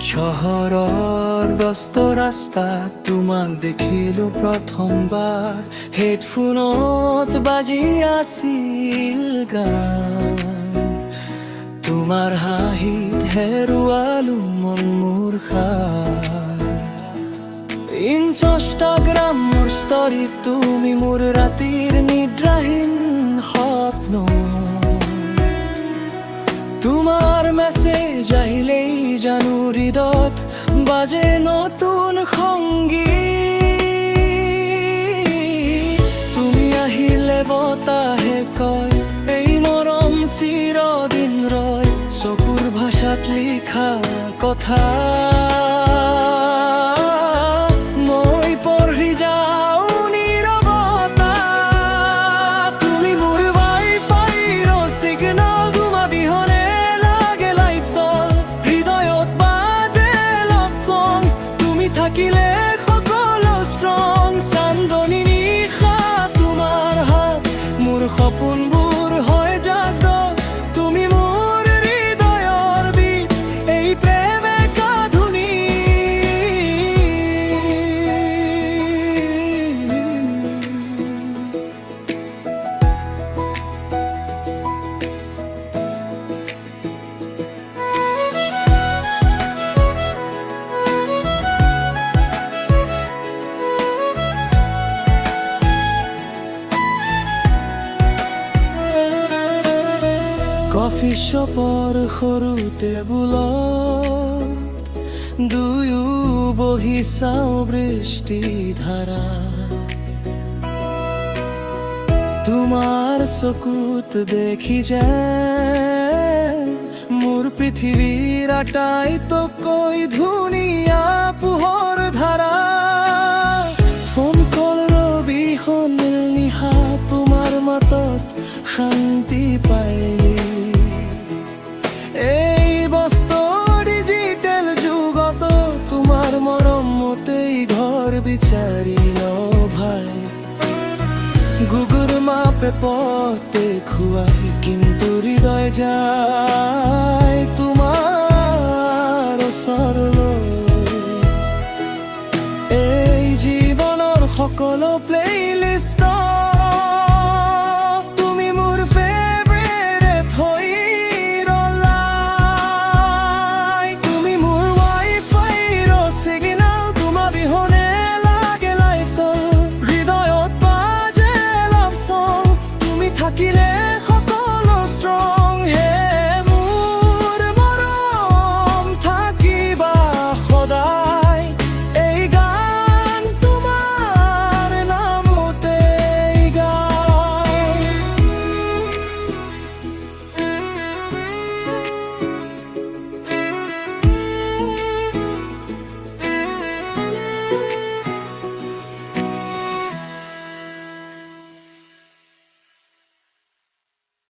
চহৰৰ ব্যস্ত ৰাস্তাত তোমাক দেখিলো প্ৰথমবাৰ, হেডফোনত বাজি আছিল গান। তোমাৰ হাঁহিত হেৰুৱালো মন মোৰ খাৰ। ইনষ্টাগ্ৰামৰ ষ্টৰীত তুমি মোৰ ৰাতিৰ নিদ্ৰাহীন স্বপ্ন। তোমাৰ মেছেজ আহিলেই জানো হৃদয়ত বাজে নতুন সংগীত। তুমি আহিলে বতাহে কয় এই মৰম চিৰদিন ৰয়, চকুৰ ভাষাত লিখা কথা মই পঢ়ি যাওঁ নীৰৱতা। তুমি মোৰ ৱাইফাইৰ চিগনেল, তোমাৰ বিহনে লাগে লাইফ তল। হৃদয়ত বাজে লাভ চং, তুমি থাকিলে সকলো ষ্ট্ৰং। চান্দনী নিশা তোমাৰ হাত, মোৰ সপোনবোৰ হয় জাগ্ৰত। তুমি মোৰ হৃদয়ৰ বিত, এই প্ৰেম একাধুনি। কফি শ্বপৰ সৰু টেবুলত দুয়ো বহি চাওঁ বৃষ্টি ধাৰা। তোমাৰ চকুত দেখি যায় মোৰ পৃথিৱীৰ আটাইতকৈ ধুনীয়া পোহৰ ধাৰা। ফোন কলৰ অবিহনে নিশা তোমাৰ মাতত শান্তি পায়। এই ব্যস্ত ডিজিটেল যুগত তোমাৰ মৰমতেই ঘৰ বিচাৰি লওঁ ভাই। গুগল মাপে পথ দেখুৱাই, কিন্তু হৃদয় যায় তোমাৰ ওচৰলৈ। এই জীৱনৰ সকলো প্লেলিষ্ট